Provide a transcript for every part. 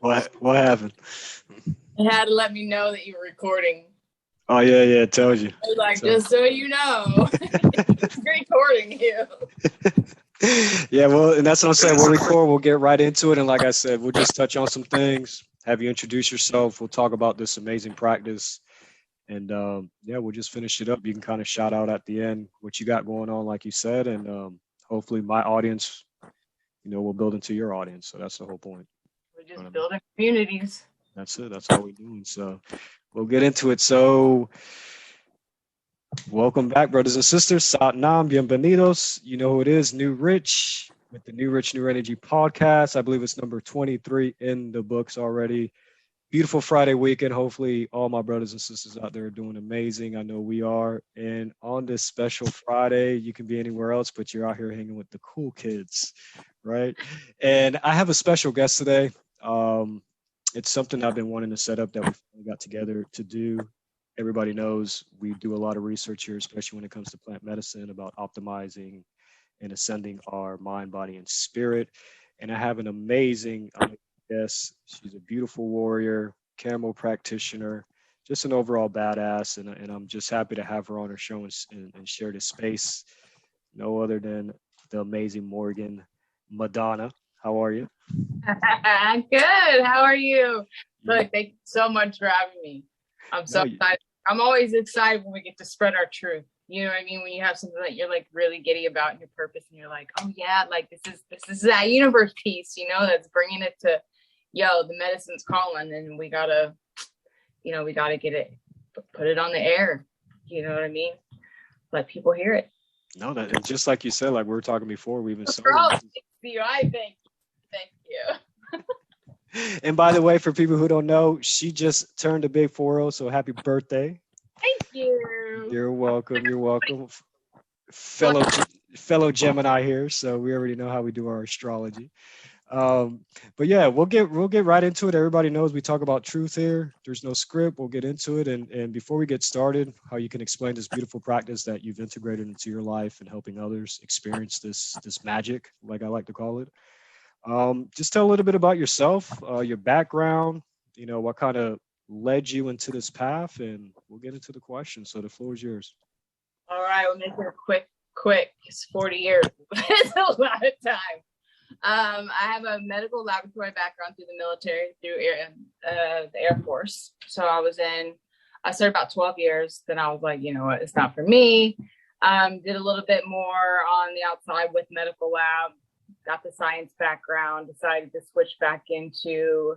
What happened? It had to let me know that you were recording. Oh yeah, it tells you. I was like, just so you know, it's recording you. Yeah, well, and that's what I'm saying. We'll record. We'll get right into it, and like I said, we'll just touch on some things. Have you introduce yourself? We'll talk about this amazing practice, and yeah, we'll just finish it up. You can kind of shout out at the end what you got going on, like you said, and hopefully my audience, will build into your audience. So that's the whole point. We're just building communities. That's it. That's all we're doing. So we'll get into it. So welcome back, brothers and sisters. Satnam, bienvenidos. You know who it is, New Rich, with the New Rich, New Energy podcast. I believe it's number 23 in the books already. Beautiful Friday weekend. Hopefully all my brothers and sisters out there are doing amazing. I know we are. And on this special Friday, you can be anywhere else, but you're out here hanging with the cool kids, right? And I have a special guest today. It's something I've been wanting to set up that we finally got together to do. Everybody knows we do a lot of research here, especially when it comes to plant medicine, about optimizing and ascending our mind, body, and spirit. And I have an amazing guest. She's a beautiful warrior, Kambo practitioner, just an overall badass. And I'm just happy to have her on her show and share this space. No other than the amazing Morgan Madonna. How are you? Good. How are you? Look, thank you so much for having me. I'm so excited. I'm always excited when we get to spread our truth. You know what I mean? When you have something that you're like really giddy about in your purpose, and you're like, oh yeah, like this is that universe piece, that's bringing it to, the medicine's calling, and we gotta get it, put it on the air. You know what I mean? Let people hear it. No, that and just like you said, like we were talking before, we even saw you. I thank you. And by the way, for people who don't know, she just turned a big 40, so happy birthday. Thank you. You're welcome. You're welcome. Fellow Gemini here, so we already know how we do our astrology. But yeah, we'll get right into it. Everybody knows we talk about truth here. There's no script. We'll get into it. And before we get started, how you can explain this beautiful practice that you've integrated into your life and helping others experience this magic, like I like to call it. Just tell a little bit about yourself, your background, what kind of led you into this path, and we'll get into the questions. So the floor is yours. All right, we'll make it quick. It's 40 years. It's a lot of time. I have a medical laboratory background through the military, through the Air Force. So I started about 12 years. Then I was like, you know what, it's not for me. Did a little bit more on the outside with medical lab, got the science background, decided to switch back into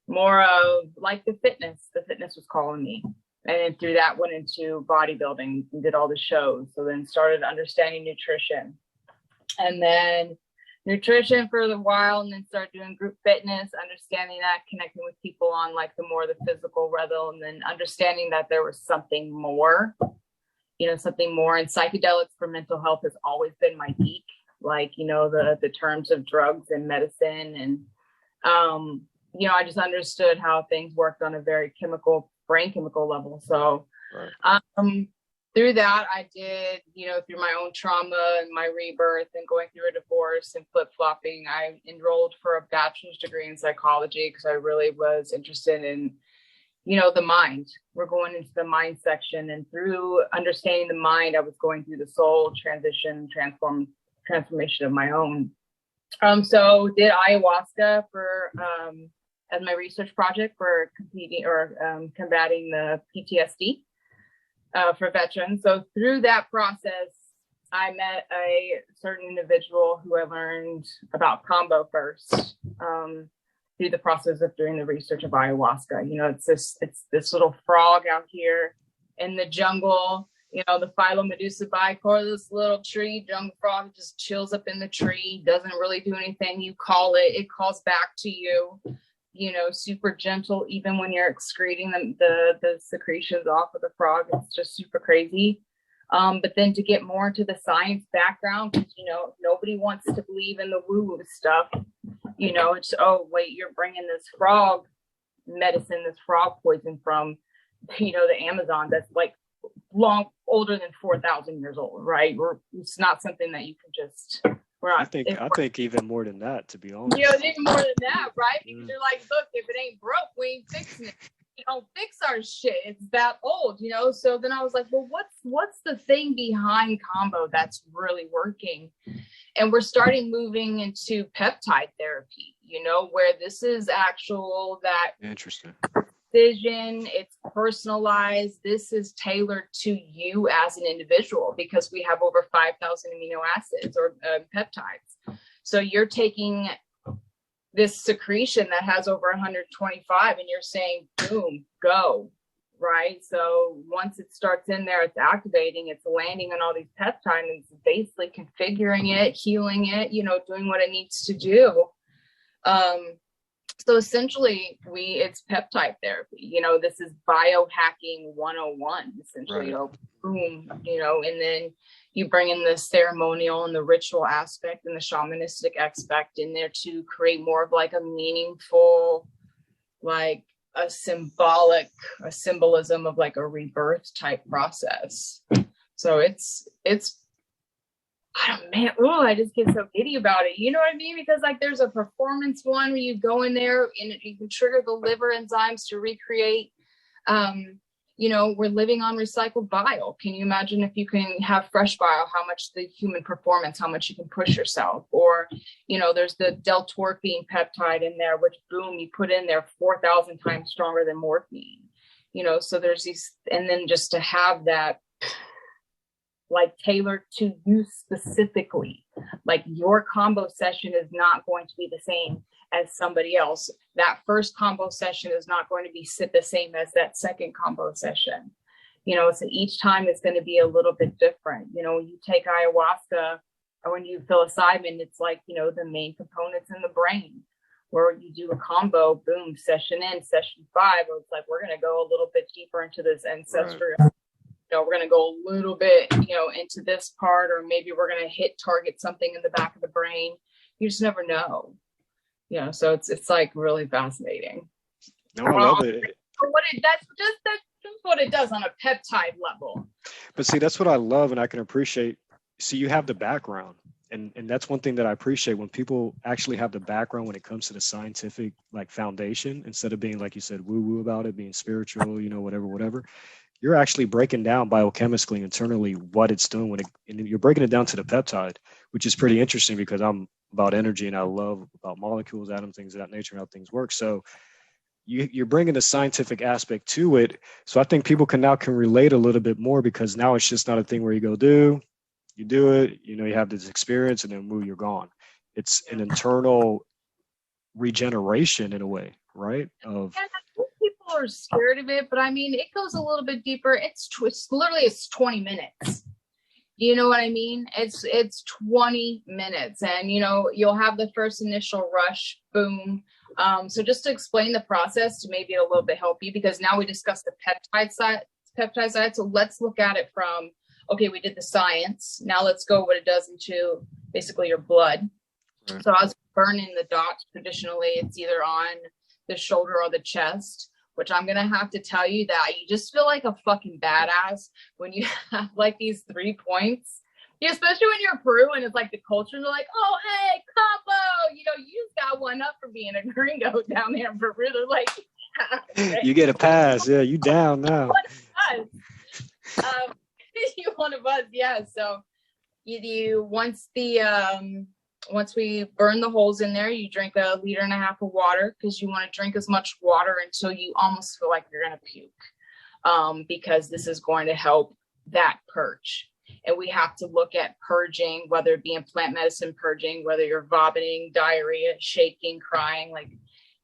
more of like the fitness. The fitness was calling me. And then through that went into bodybuilding and did all the shows. So then started understanding nutrition. And then nutrition for a while, and then started doing group fitness, understanding that, connecting with people on like the physical level, and then understanding that there was something more, something more. And psychedelics for mental health has always been my geek, like, the terms of drugs and medicine. And, I just understood how things worked on a very brain chemical level. So, right. Through that, I did, through my own trauma and my rebirth and going through a divorce and flip-flopping, I enrolled for a bachelor's degree in psychology because I really was interested in, the mind. We're going into the mind section. And through understanding the mind, I was going through the soul transformation of my own. So did ayahuasca for as my research project for combating the PTSD. For veterans. So through that process, I met a certain individual who I learned about Kambo first, through the process of doing the research of ayahuasca. It's this little frog out here in the jungle, the Phyllomedusa bicor, this little tree, jungle frog just chills up in the tree, doesn't really do anything. You call it calls back to you. Super gentle, even when you're excreting the secretions off of the frog. It's just super crazy. But then to get more into the science background, because, nobody wants to believe in the woo-woo stuff. It's, oh, wait, you're bringing this frog medicine, this frog poison from, the Amazon that's like older than 4,000 years old, right? It's not something that you can just I think even more than that, to be honest. You know, even more than that, right? Because you're like, look, if it ain't broke, we ain't fixing it. We don't fix our shit. It's that old, you know? So then I was like, well, what's the thing behind Kambo that's really working? And we're starting moving into peptide therapy, you know, where this is actual that interesting decision, it's personalized. This is tailored to you as an individual because we have over 5,000 amino acids or peptides. So you're taking this secretion that has over 125 and you're saying, boom, go, right? So once it starts in there, it's activating, it's landing on all these peptides and it's basically configuring it, healing it, you know, doing what it needs to do. So essentially it's peptide therapy, you know, this is biohacking 101, essentially, right. You know, boom, you know, and then you bring in the ceremonial and the ritual aspect and the shamanistic aspect in there to create more of like a meaningful, like a symbolism of like a rebirth type process. So it's I just get so giddy about it. You know what I mean? Because like there's a performance one where you go in there and you can trigger the liver enzymes to recreate. You know, we're living on recycled bile. Can you imagine if you can have fresh bile, how much the human performance, how much you can push yourself? Or, you know, there's the deltorphine peptide in there, which boom, you put in there 4,000 times stronger than morphine. You know, so there's these, and then just to have that like tailored to you specifically, like your Kambo session is not going to be the same as somebody else. That first Kambo session is not going to be the same as that second Kambo session. You know, so each time it's going to be a little bit different. You know, when you take ayahuasca or when you psilocybin, it's like, you know, the main components in the brain. Where you do a Kambo, boom, session 5, it's like, we're going to go a little bit deeper into this ancestral. Right. You know, we're going to go a little bit, you know, into this part, or maybe we're going to target something in the back of the brain. You just never know. You know, so it's like really fascinating. No, I love it. That's what it does on a peptide level. But see, that's what I love and I can appreciate. See, you have the background. And that's one thing that I appreciate when people actually have the background when it comes to the scientific like foundation, instead of being, like you said, woo-woo about it, being spiritual, you know, whatever. You're actually breaking down biochemically internally what it's doing and you're breaking it down to the peptide, which is pretty interesting because I'm about energy and I love about molecules, atoms, things of that nature, and how things work. So you're bringing the scientific aspect to it. So I think people can relate a little bit more, because now it's just not a thing where you do it, you know, you have this experience and then you're gone. It's an internal regeneration in a way, right? People are scared of it, but I mean, it goes a little bit deeper. It's 20 minutes. You know what I mean? It's 20 minutes, and you know, you'll have the first initial rush, boom. So just to explain the process to maybe a little bit help you, because now we discussed the peptide side. So let's look at it from, okay, we did the science. Now let's go what it does into basically your blood. Right. So I was burning the dots. Traditionally, it's either on the shoulder or the chest, which I'm going to have to tell you that you just feel like a fucking badass when you have like these 3 points, especially when you're Peru and it's like the cultures are like, oh, hey, Kambo, you know, you just got one up for being a gringo down there in Peru. They're like, yeah, you get a pass. Yeah, you down now. You one of us, yeah. So you once we burn the holes in there, you drink 1.5 liters of water, because you want to drink as much water until you almost feel like you're going to puke, because this is going to help that purge. And we have to look at purging, whether it be in plant medicine purging, whether you're vomiting, diarrhea, shaking, crying. Like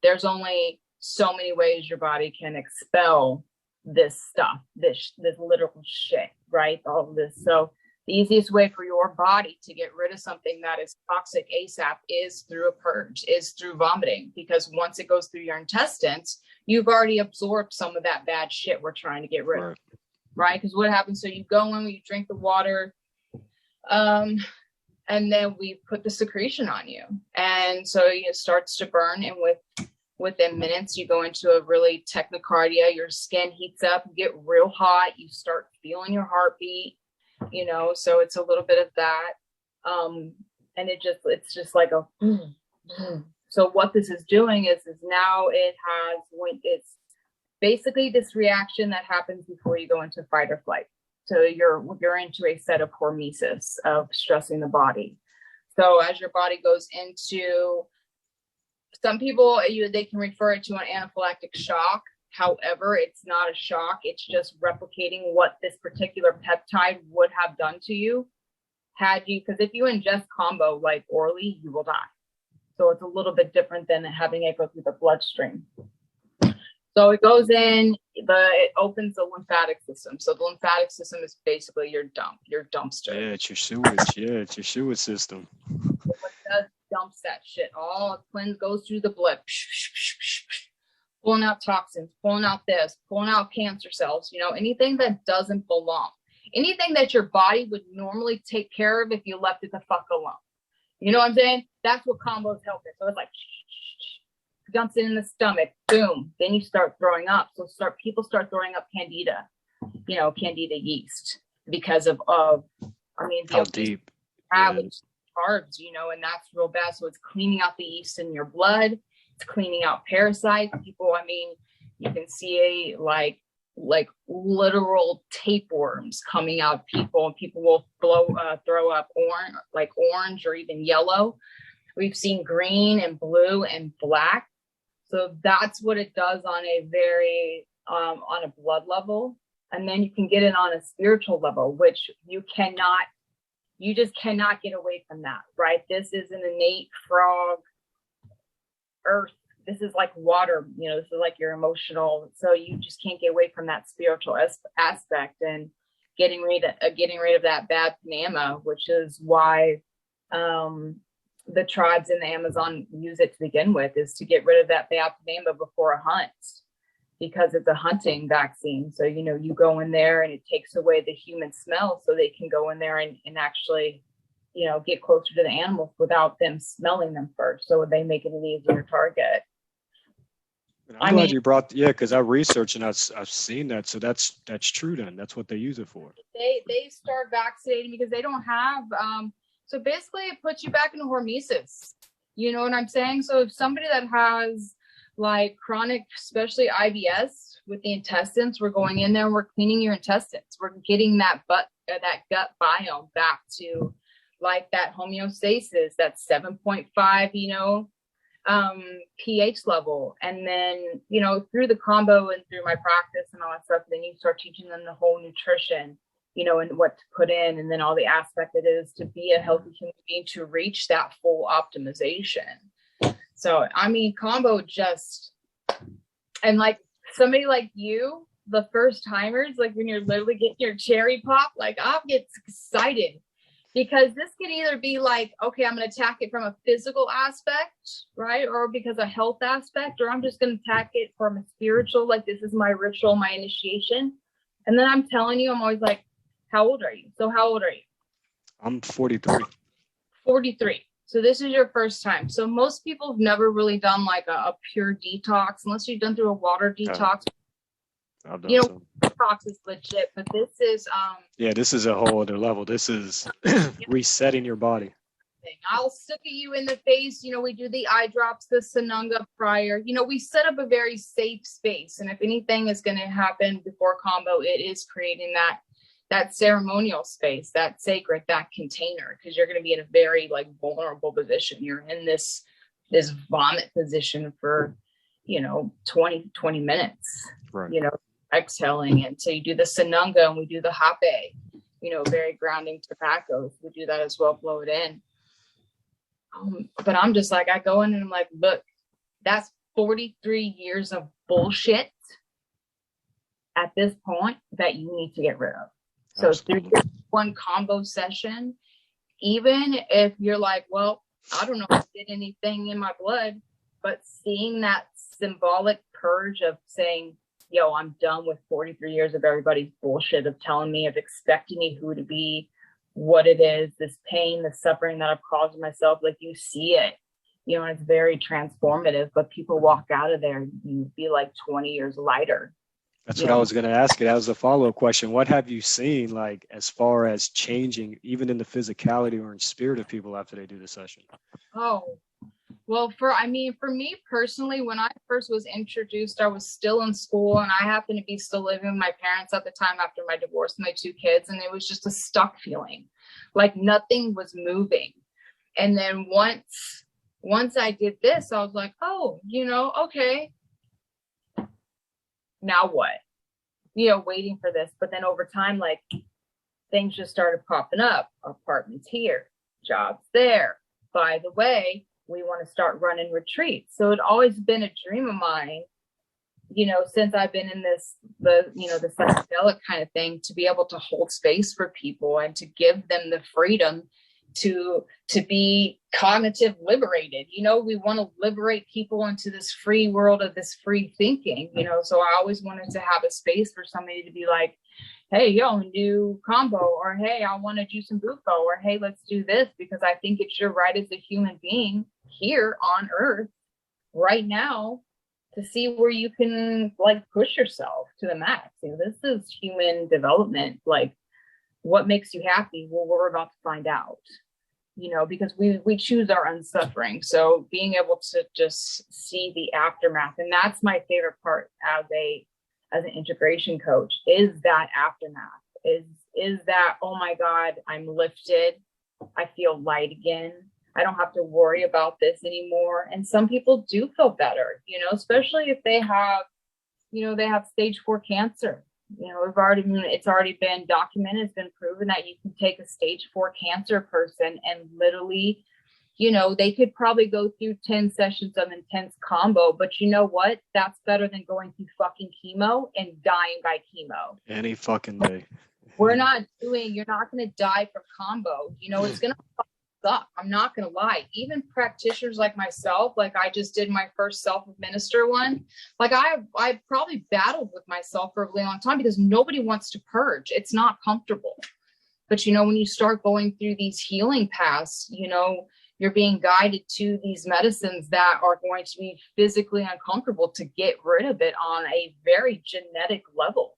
there's only so many ways your body can expel this stuff, this literal shit, right? All of this. So the easiest way for your body to get rid of something that is toxic ASAP is through a purge, is through vomiting, because once it goes through your intestines, you've already absorbed some of that bad shit we're trying to get rid of, right? Because what happens, so you go in, you drink the water, and then we put the secretion on you, and so it starts to burn, and within minutes you go into a really tachycardia, your skin heats up, you get real hot, you start feeling your heartbeat, you know, so it's a little bit of that. And and it's just like a so what this is doing is now it's basically this reaction that happens before you go into fight or flight. So you're into a set of hormesis of stressing the body. So as your body goes into, some people, they can refer it to an anaphylactic shock. However, it's not a shock. It's just replicating what this particular peptide would have done to you because if you ingest Kambo like orally, you will die. So it's a little bit different than having it go through the bloodstream. So it goes in, it opens the lymphatic system. So the lymphatic system is basically your dumpster. Yeah, it's your sewage. Yeah, it's your sewage system. What it does, dumps that shit. All cleanse goes through the blood, pulling out toxins, pulling out this, pulling out cancer cells. Anything that doesn't belong, anything that your body would normally take care of if you left it the fuck alone. You know what I'm saying? That's what Kambo's helping. So it's like dumps it in the stomach, boom. Then you start throwing up. So people start throwing up candida, candida yeast because of how deep carbs, and that's real bad. So it's cleaning out the yeast in your blood. It's cleaning out parasites. People, you can see like literal tapeworms coming out of people, and people will throw up orange or even yellow. We've seen green and blue and black. So that's what it does on a very on a blood level. And then you can get it on a spiritual level, which you just cannot get away from that, right? This is an innate frog, earth. This is like water, this is like your emotional. So you just can't get away from that spiritual aspect, and getting rid of that bad panama, which is why the tribes in the Amazon use it to begin with, is to get rid of that bad panama before a hunt, because it's a hunting vaccine. So, you go in there and it takes away the human smell, so they can go in there and actually, get closer to the animals without them smelling them first. So they make it an easier target. I'm glad you brought, because I researched and I've seen that. So that's true then. That's what they use it for. They start vaccinating because they don't have, so basically it puts you back into hormesis. You know what I'm saying? So if somebody that has like chronic, especially IBS with the intestines, we're going in there and we're cleaning your intestines. We're getting that gut biome back to like that homeostasis, that 7.5, pH level. And then, through the Kambo and through my practice and all that stuff, then you start teaching them the whole nutrition, and what to put in, and then all the aspect it is to be a healthy human being, to reach that full optimization. So, Kambo and like somebody like you, the first timers, like when you're literally getting your cherry pop, like I'll get excited, because this could either be like, okay, I'm going to attack it from a physical aspect, right? Or because a health aspect, or I'm just going to attack it from a spiritual, like this is my ritual, my initiation. And then I'm telling you, I'm always like, how old are you? So how old are you? I'm 43. 43. So this is your first time. So most people have never really done like a pure detox, unless you've done through a water detox. I've done some. Detox is legit, but this is this is a whole other level. This is resetting your body. I'll stick you in the face. We do the eye drops, the Sananga prior. We set up a very safe space, and if anything is going to happen before Kambo, it is creating that ceremonial space, that sacred, that container, because you're going to be in a very like vulnerable position. You're in this vomit position for 20 minutes, right? Exhaling. And so you do the Sananga, and we do the Hape, very grounding tobaccos. We do that as well, blow it in. But I'm just like, I go in and I'm like, look, that's 43 years of bullshit at this point that you need to get rid of. So Absolutely. Through one Kambo session, even if you're like, well, I don't know if I did anything in my blood, but seeing that symbolic purge of saying, yo, I'm done with 43 years of everybody's bullshit of telling me, of expecting me who to be, what it is, this pain, the suffering that I've caused myself. Like, you see it, and it's very transformative, but people walk out of there, you feel like 20 years lighter. That's what I was going to ask you. That was a follow-up question. What have you seen, like, as far as changing, even in the physicality or in spirit of people after they do the session? Oh, well, for me personally, when I first was introduced, I was still in school, and I happened to be still living with my parents at the time after my divorce and my 2 kids. And it was just a stuck feeling, like nothing was moving. And then once I did this, I was like, oh, okay, now what? Waiting for this. But then over time, like, things just started popping up. Apartments here, jobs there. By the way, we want to start running retreats. So it's always been a dream of mine, since I've been in the psychedelic kind of thing, to be able to hold space for people and to give them the freedom to be cognitive liberated. We want to liberate people into this free world of this free thinking, so I always wanted to have a space for somebody to be like, hey, yo, do Kambo, or hey, I want to do some bufo, or hey, let's do this, because I think it's your right as a human being here on earth right now to see where you can, like, push yourself to the max. This is human development. Like, what makes you happy? Well, we're about to find out, because we choose our own suffering. So being able to just see the aftermath, and that's my favorite part as an integration coach, is that aftermath, is that, oh my God, I'm lifted. I feel light again. I don't have to worry about this anymore. And some people do feel better, especially if they have stage 4 cancer. It's already been documented. It's been proven that you can take a stage 4 cancer person and literally, they could probably go through 10 sessions of intense Kambo, but you know what? That's better than going through fucking chemo and dying by chemo. Any fucking day. You're not going to die from Kambo. It's going to suck. I'm not going to lie. Even practitioners like myself, like I just did my first self-administer one. Like I probably battled with myself for a really long time because nobody wants to purge. It's not comfortable. But, when you start going through these healing paths, you're being guided to these medicines that are going to be physically uncomfortable to get rid of it on a very genetic level.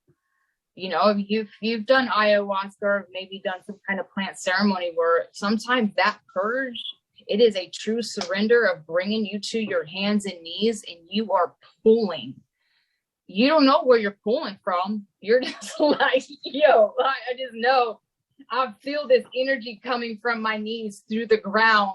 If you've done ayahuasca or maybe done some kind of plant ceremony where sometimes that purge, it is a true surrender of bringing you to your hands and knees, and you are pulling. You don't know where you're pulling from. You're just like, yo, I just know I feel this energy coming from my knees through the ground,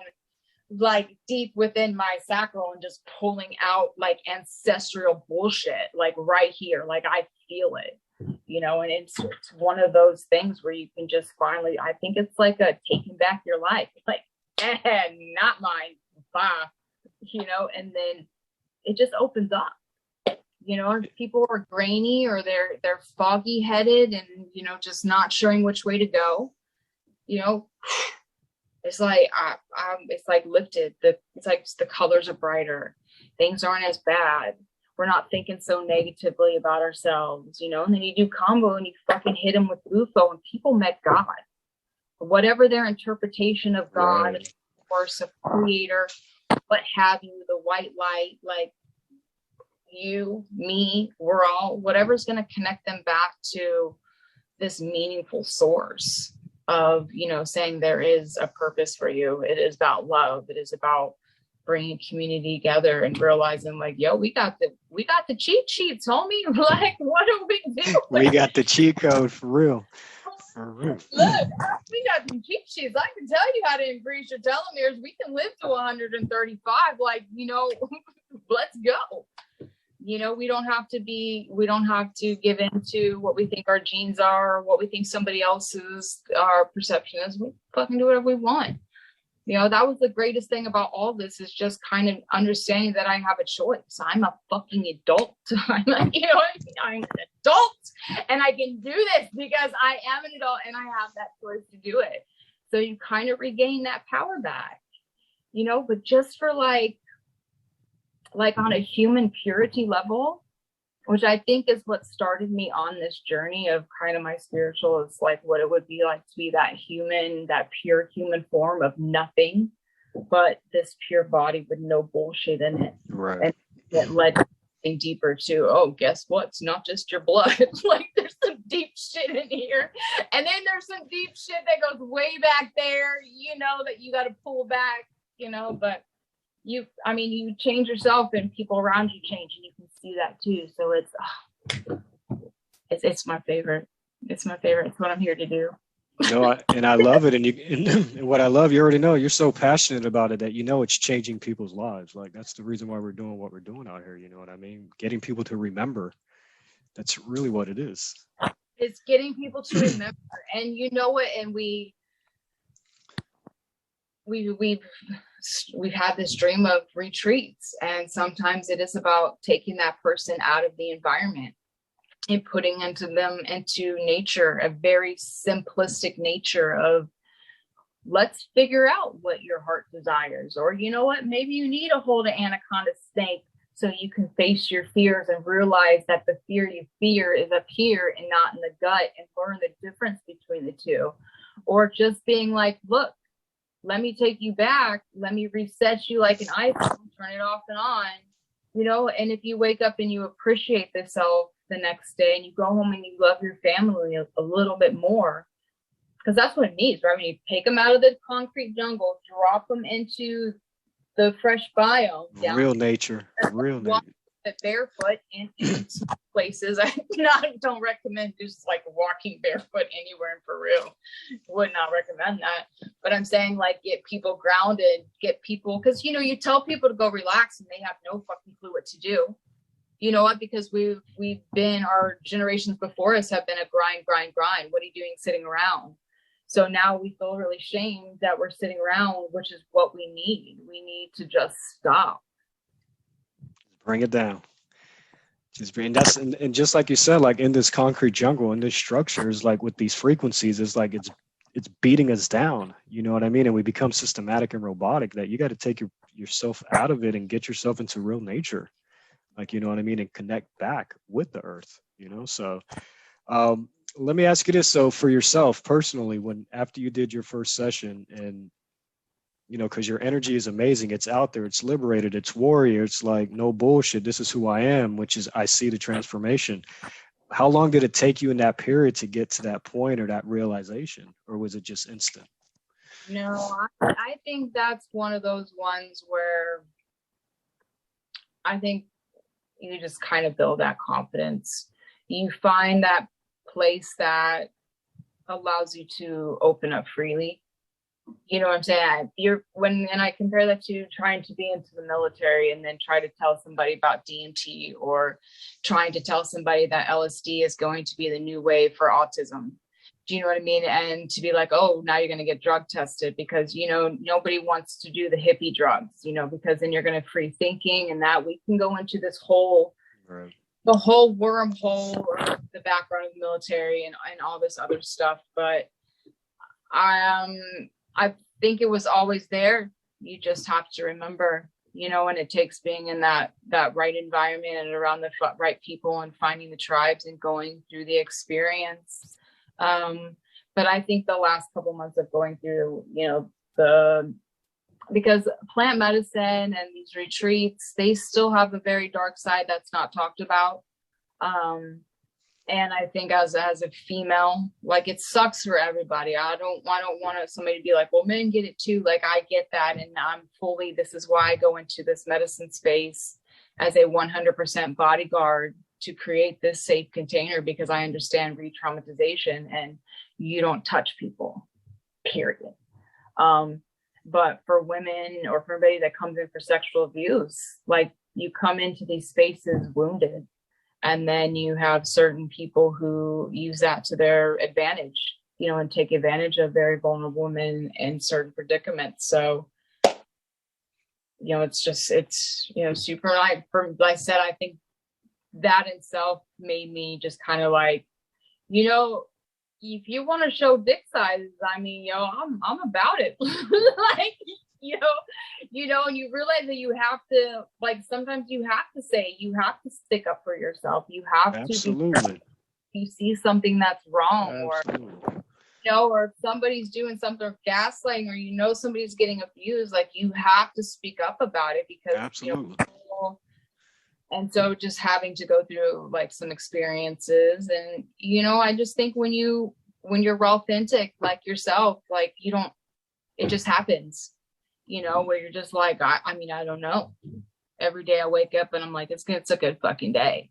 like deep within my sacral, and just pulling out like ancestral bullshit, like right here. Like I feel it. And it's one of those things where you can just finally, I think it's like a taking back your life, like, not mine, bah, and then it just opens up, people are grainy or they're foggy headed and, just not showing which way to go, it's like, it's like lifted, it's like the colors are brighter, things aren't as bad. We're not thinking so negatively about ourselves, and then you do Kambo and you fucking hit them with bufo and people met God, whatever their interpretation of God, right, of course, of creator, what have you, the white light, like you, me, we're all, whatever's going to connect them back to this meaningful source of, saying there is a purpose for you. It is about love. It is about bringing community together and realizing like, yo, we got the cheat sheets, homie. Like, what do we do? We got the cheat code for real. Look, we got some cheat sheets. I can tell you how to increase your telomeres. We can live to 135. Like, let's go. We don't have to give into what we think our genes are, or what we think somebody else's, our perception is. We fucking do whatever we want. That was the greatest thing about all this, is just kind of understanding that I have a choice. I'm a fucking adult. I'm an adult and I can do this because I am an adult and I have that choice to do it. So you kind of regain that power back, but just for like on a human purity level, which I think is what started me on this journey of kind of my spiritual, is like what it would be like to be that human, that pure human form of nothing but this pure body with no bullshit in it. Right. And it led to deeper too. Oh, guess what? It's not just your blood. Like there's some deep shit in here. And then there's some deep shit that goes way back there, that you got to pull back, but you change yourself and people around you change, and you can see that too. So it's my favorite. It's my favorite. It's what I'm here to do. And I love it. And what I love, you already know, you're so passionate about it that it's changing people's lives. Like that's the reason why we're doing what we're doing out here. You know what I mean? Getting people to remember. That's really what it is. It's getting people to remember. And you know what? And we've had this dream of retreats, and sometimes it is about taking that person out of the environment and putting them into nature, a very simplistic nature of, let's figure out what your heart desires. Or you know what, maybe you need to hold an anaconda snake so you can face your fears and realize that the fear you fear is up here and not in the gut, and learn the difference between the two. Or just being like, look, let me take you back. Let me reset you like an iPhone, turn it off and on, and if you wake up and you appreciate the self the next day, and you go home and you love your family a little bit more, because that's what it needs, right? When you take them out of the concrete jungle, drop them into the fresh biome, real nature. Barefoot in places. I don't recommend just like walking barefoot anywhere in Peru. Would not recommend that. But I'm saying, like, get people grounded, get people, because you tell people to go relax and they have no fucking clue what to do. You know what? Because we've been, our generations before us have been a grind. What are you doing sitting around? So now we feel really shamed that we're sitting around, which is what we need. We need to just stop. Bring it down. And just like you said, like in this concrete jungle, in this structures, like with these frequencies, it's like it's beating us down. You know what I mean? And we become systematic and robotic, that you got to take yourself out of it and get yourself into real nature. Like, you know what I mean? And connect back with the earth, So let me ask you this. So for yourself personally, after you did your first session, and, because your energy is amazing, it's out there, it's liberated, it's warrior, it's like, no bullshit, this is who I am, which is, I see the transformation. How long did it take you in that period to get to that point or that realization? Or was it just instant? No, I think that's one of those ones where I think you just kind of build that confidence. You find that place that allows you to open up freely. You know what I'm saying? And I compare that to trying to be into the military and then try to tell somebody about DMT, or trying to tell somebody that LSD is going to be the new way for autism. Do you know what I mean? And to be like, oh, now you're going to get drug tested because, nobody wants to do the hippie drugs, because then you're going to free thinking, and that we can go into this whole, right, the whole wormhole or the background of the military and all this other stuff. But I think it was always there. You just have to remember, and it takes being in that right environment and around the right people and finding the tribes and going through the experience. But I think the last couple months of going through, because plant medicine and these retreats, they still have a very dark side that's not talked about. And I think as a female, like, it sucks for everybody. I don't want somebody to be like, well, men get it too. Like, I get that. And this is why I go into this medicine space as a 100% bodyguard, to create this safe container, because I understand re-traumatization and you don't touch people, period. But for women, or for anybody that comes in for sexual abuse, like, you come into these spaces wounded, and then you have certain people who use that to their advantage, and take advantage of very vulnerable women in certain predicaments. So, it's super, like I said, I think that itself made me just kind of like, if you want to show dick sizes, I'm about it. Like, and you realize that you have to, like, sometimes you have to stick up for yourself. You have Absolutely. to, you see something that's wrong. Absolutely. Or if somebody's doing something, or gaslighting, or somebody's getting abused, like, you have to speak up about it, because Absolutely. And so just having to go through like some experiences, and, you know, I just think when you're authentic, like yourself, like it just happens, you know, where you're just like, I mean, I don't know. Every day I wake up and I'm like, it's a good fucking day.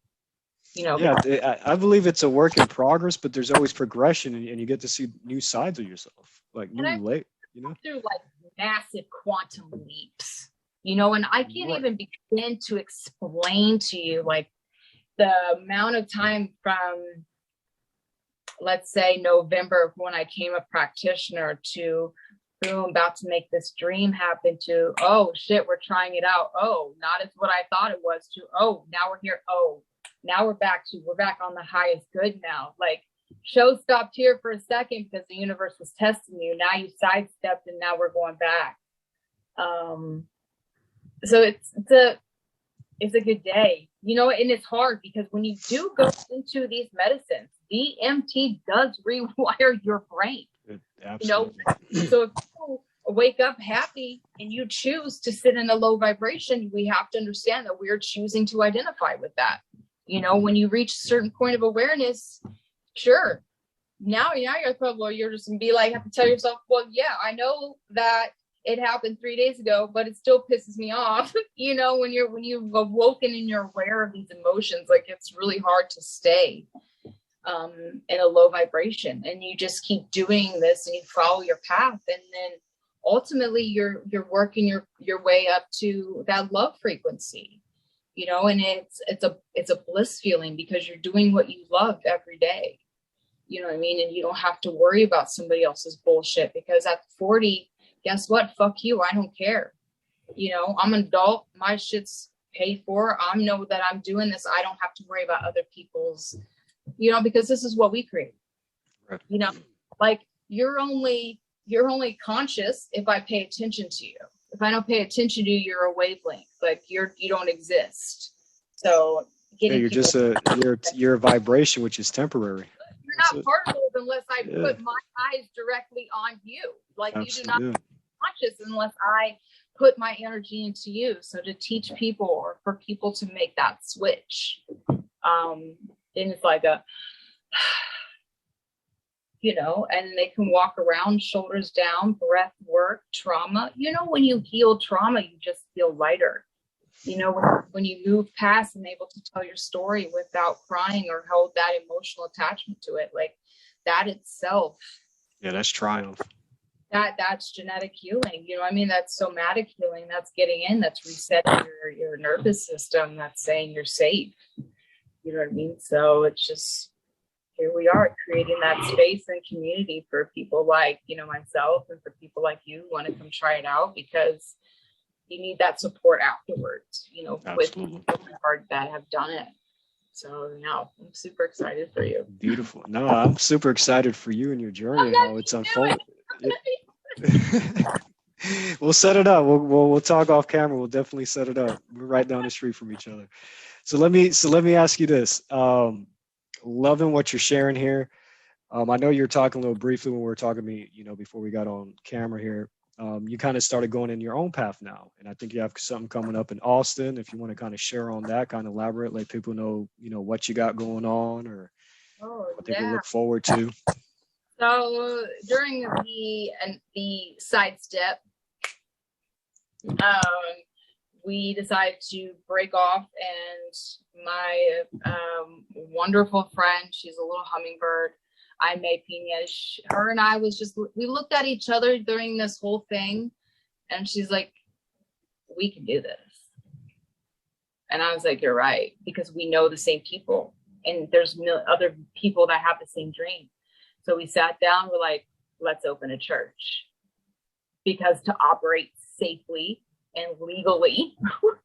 You know? Yeah, I believe it's a work in progress, but there's always progression, and you get to see new sides of yourself, like you know, through like massive quantum leaps, you know, and I can't even begin to explain to you like the amount of time from, let's say, November, when I came a practitioner, to boom, about to make this dream happen, to, oh shit, we're trying it out, oh, not as what I thought it was, to, oh, now we're here, oh, now we're back on the highest good now. Like, show stopped here for a second because the universe was testing you. Now you sidestepped and now we're going back. So it's a good day, you know, and it's hard because when you do go into these medicines, DMT does rewire your brain. You know, so if you wake up happy and you choose to sit in a low vibration, we have to understand that we're choosing to identify with that. You know, when you reach a certain point of awareness, sure, now you're probably, you're just gonna be like, have to tell yourself, well, yeah, I know that it happened 3 days ago, but it still pisses me off. You know, when you've awoken and you're aware of these emotions, like it's really hard to stay in a low vibration, and you just keep doing this and you follow your path, and then ultimately you're working your way up to that love frequency. You know, and it's a bliss feeling because you're doing what you love every day. You know what I mean? And you don't have to worry about somebody else's bullshit, because at 40, guess what? Fuck you. I don't care. You know, I'm an adult. My shit's paid for. I know that I'm doing this. I don't have to worry about other people's, you know, because this is what we create. Right. You know, like you're only conscious if I pay attention to you. If I don't pay attention to you, you're a wavelength. Like you don't exist. So you're just you're a vibration, which is temporary. You're not particle unless I put my eyes directly on you. Like you do not be conscious unless I put my energy into you. So to teach people, or for people to make that switch, then it's like a, you know, and they can walk around shoulders down, breath work, trauma. You know, when you heal trauma, you just feel lighter. You know, when you move past and able to tell your story without crying or hold that emotional attachment to it, like that itself. Yeah, that's triumph. That's genetic healing. You know what I mean? That's somatic healing. That's getting in. That's resetting your nervous system. That's saying you're safe. You know what I mean? So it's just, here we are creating that space and community for people like, you know, myself, and for people like you who want to come try it out, because you need that support afterwards, you know, Absolutely. With people that have done it. So now I'm super excited for you. Beautiful. No, I'm super excited for you and your journey and how it's unfolding. We'll set it up. We'll talk off camera. We'll definitely set it up. We're right down the street from each other. So let me ask you this. Loving what you're sharing here. I know you were talking a little briefly when we were talking to me, you know, before we got on camera here. You kind of started going in your own path now, and I think you have something coming up in Austin. If you want to kind of share on that, kind of elaborate, let people know, you know, what you got going on, or what they can look forward to. So during the sidestep, we decided to break off, and my wonderful friend, she's a little hummingbird, I made Pina. Her and I we looked at each other during this whole thing, and she's like, we can do this. And I was like, you're right, because we know the same people, and there's other people that have the same dream. So we sat down, we're like, let's open a church, because to operate safely and legally,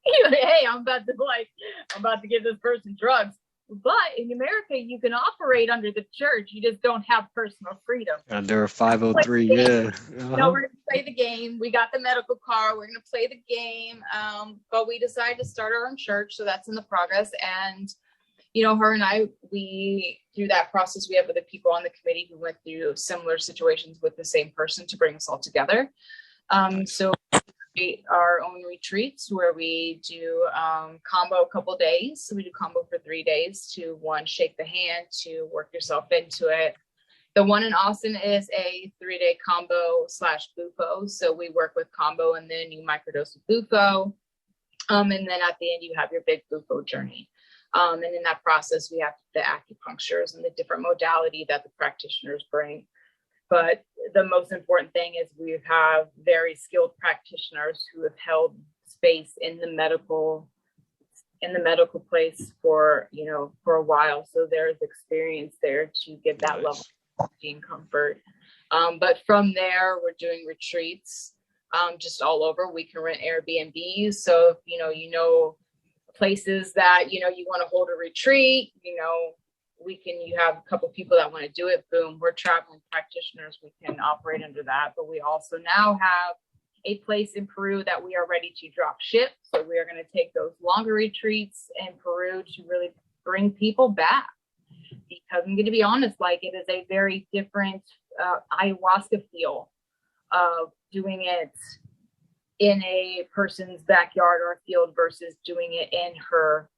hey, I'm about to give this person drugs. But in America, you can operate under the church. You just don't have personal freedom. Under a 503, yeah. Uh-huh. No, we're going to play the game. We got the medical car. We're going to play the game. But we decided to start our own church. So that's in the progress. And, you know, her and I, through that process, we have other people on the committee who went through similar situations with the same person to bring us all together. So create our own retreats where we do Kambo a couple days. So we do Kambo for 3 days to one, shake the hand, to work yourself into it. The one in Austin is a 3-day Kambo / Bufo. So we work with Kambo and then you microdose with Bufo. And then at the end, you have your big Bufo journey. And in that process, we have the acupunctures and the different modality that the practitioners bring. But the most important thing is we have very skilled practitioners who have held space in the medical place for a while. So there's experience there to give that level of safety and comfort. But from there, we're doing retreats just all over. We can rent Airbnbs. So if you places that you want to hold a retreat, you have a couple people that want to do it, boom, we're traveling practitioners, we can operate under that. But we also now have a place in Peru that we are ready to drop ship. So we are going to take those longer retreats in Peru to really bring people back, because I'm going to be honest, it is a very different ayahuasca feel of doing it in a person's backyard or field versus doing it in her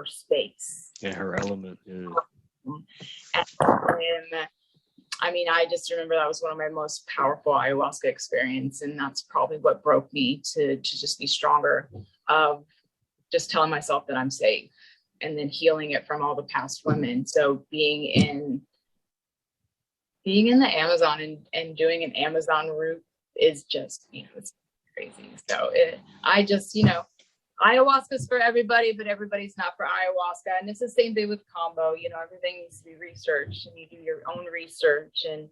space, in her element. And I just remember that was one of my most powerful ayahuasca experience, and that's probably what broke me to just be stronger, of just telling myself that I'm safe and then healing it from all the past women. So being in the Amazon and doing an Amazon route is just, it's crazy. So ayahuasca's for everybody, but everybody's not for ayahuasca. And it's the same thing with Kambo. Everything needs to be researched, and you do your own research, and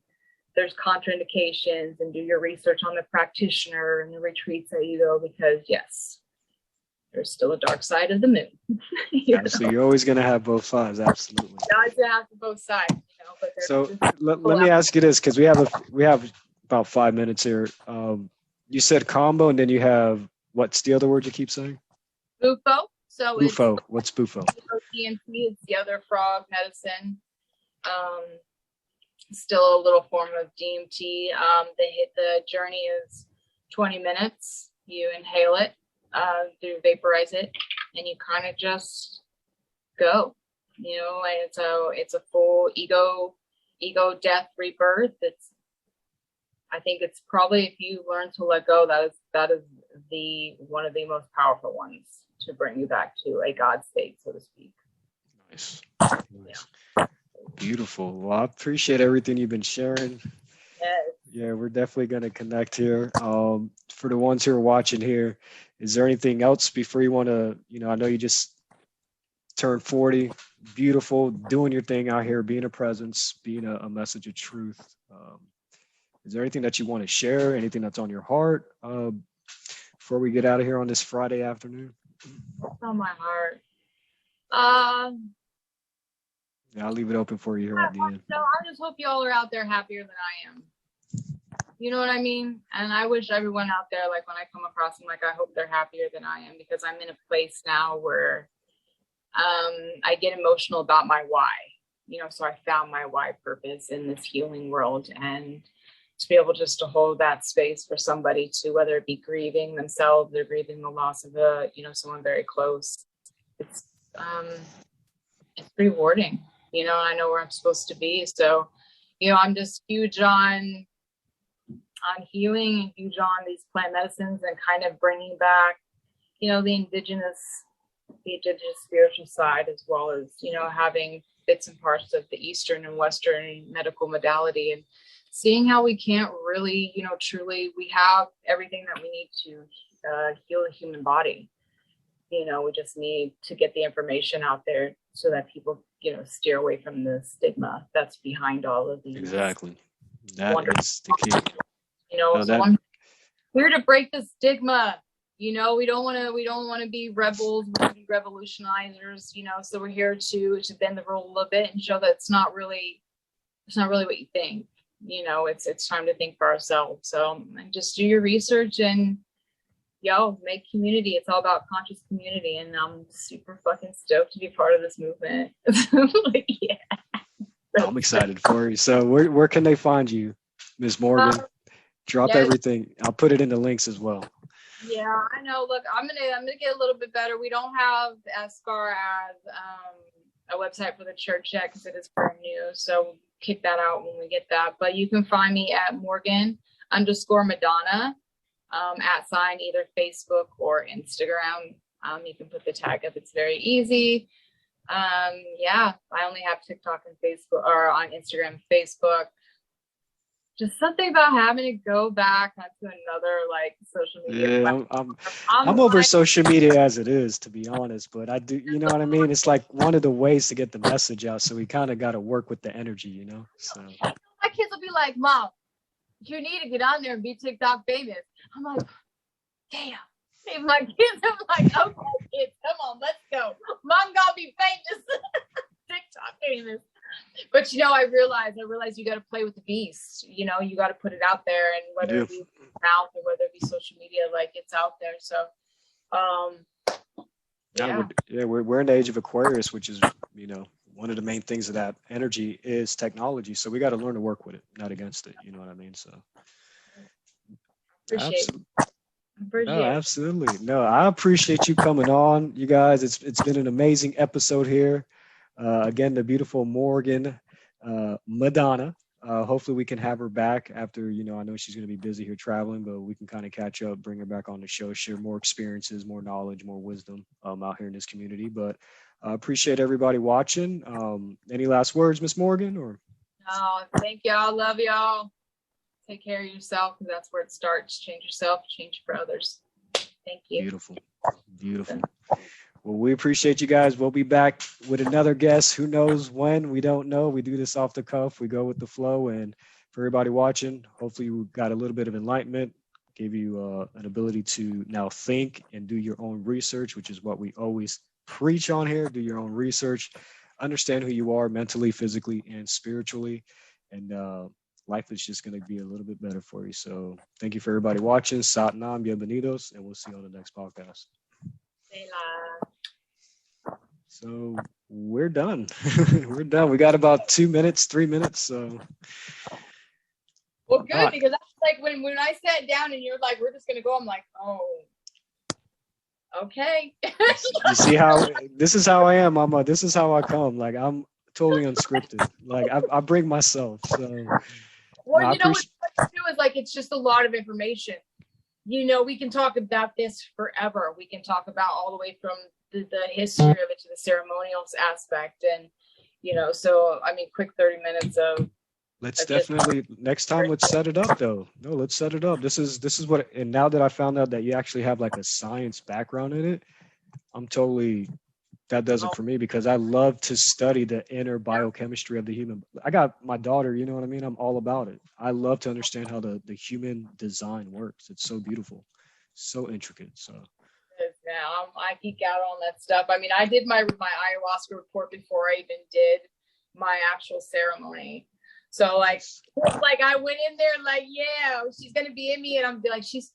there's contraindications, and do your research on the practitioner and the retreats that you go, because yes, there's still a dark side of the moon. So you're always going to have both sides. Absolutely. Guys have both sides. But so let me ask you this, because we have about 5 minutes here. You said Kambo, and then you have, what's the other word you keep saying? Bufo. So Bufo. What's Bufo? DMT. It's the other frog medicine. Still a little form of DMT. The journey is 20 minutes. You inhale it, you vaporize it, and you kind of just go. It's a full ego death rebirth. I think it's probably, if you learn to let go, that is one of the most powerful ones to bring you back to a God state, so to speak. Nice. Yeah. Beautiful. Well, I appreciate everything you've been sharing. Yes. Yeah, we're definitely going to connect here. For the ones who are watching here, is there anything else before you want to, I know you just turned 40, beautiful, doing your thing out here, being a presence, being a message of truth. Is there anything that you want to share, anything that's on your heart before we get out of here on this Friday afternoon? What's on my heart? Yeah, I'll leave it open for you here at the end. So I just hope y'all are out there happier than I am. You know what I mean? And I wish everyone out there, when I come across them, I hope they're happier than I am, because I'm in a place now where I get emotional about my why. So I found my why purpose in this healing world, and to be able just to hold that space for somebody to, whether it be grieving themselves or grieving the loss of someone very close, it's rewarding, and I know where I'm supposed to be. So, I'm just huge on healing and huge on these plant medicines, and kind of bringing back, the indigenous spiritual side, as well as, having bits and parts of the Eastern and Western medical modality, and seeing how we can't really, truly, we have everything that we need to heal the human body. We just need to get the information out there so that people, steer away from the stigma that's behind all of these. Exactly. That is the key. I'm here to break the stigma. We don't want to be rebels. We want to be revolutionizers. So we're here to bend the rule a little bit and show that it's not really what you think. It's time to think for ourselves. So just do your research and make community. It's all about conscious community, and I'm super fucking stoked to be part of this movement. Yeah. I'm excited for you. So where can they find you, Ms. Morgan? Drop everything. I'll put it in the links as well. Yeah, I know. Look, I'm gonna get a little bit better. We don't have as far as a website for the church yet because it is brand new. So we'll kick that out when we get that. But you can find me at Morgan_Madonna at sign either Facebook or Instagram. You can put the tag up. It's very easy. Yeah, I only have TikTok and Facebook, or on Instagram and Facebook. Just something about having to go back onto another like social media. Yeah, I'm over social media as it is, to be honest. But I do, you know what I mean? It's like one of the ways to get the message out. So we kind of got to work with the energy, you know? So my kids will be like, Mom, you need to get on there and be TikTok famous. I'm like, damn. And my kids, I'm like, okay, kids, come on, let's go. Mom gotta be famous. TikTok famous. But I realize you got to play with the beast. You got to put it out there, and whether it be mouth or whether it be social media, like it's out there. So, we're in the age of Aquarius, which is one of the main things of that energy is technology. So we got to learn to work with it, not against it. You know what I mean? So, absolutely. No, I appreciate you coming on, you guys. It's been an amazing episode here. Again, the beautiful Morgan Madonna. Hopefully we can have her back after, I know she's going to be busy here traveling, but we can kind of catch up, bring her back on the show, share more experiences, more knowledge, more wisdom out here in this community. But I appreciate everybody watching. Any last words, Miss Morgan? Or thank y'all. Love y'all. Take care of yourself, because that's where it starts. Change yourself, change for others. Thank you. Beautiful. Well, we appreciate you guys. We'll be back with another guest. Who knows when? We don't know. We do this off the cuff. We go with the flow. And for everybody watching, hopefully you got a little bit of enlightenment, gave you an ability to now think and do your own research, which is what we always preach on here. Do your own research. Understand who you are mentally, physically, and spiritually. And life is just going to be a little bit better for you. So thank you for everybody watching. Sat Nam, bienvenidos, and we'll see you on the next podcast. So we're done. We're done. We got about 2 minutes, 3 minutes. So well, good, because I was like, when I sat down and you're like, we're just gonna go, I'm like, oh, okay. You see how this is how I am, Mama. This is how I come. Like, I'm totally unscripted. Like, I bring myself. So well, what to do is like, it's just a lot of information. We can talk about this forever. We can talk about all the way from the history of it to the ceremonials aspect, and so I mean, quick 30 minutes of. Let's definitely next time. Let's set it up, though. No, let's set it up. This is what. And now that I found out that you actually have like a science background in it, that does it for me, because I love to study the inner biochemistry of the human. I got my daughter, you know what I mean? I'm all about it. I love to understand how the human design works. It's so beautiful, so intricate. So now I geek out on that stuff. I mean, I did my ayahuasca report before I even did my actual ceremony. So like I went in there like, yeah, she's gonna be in me, and I'm like, she's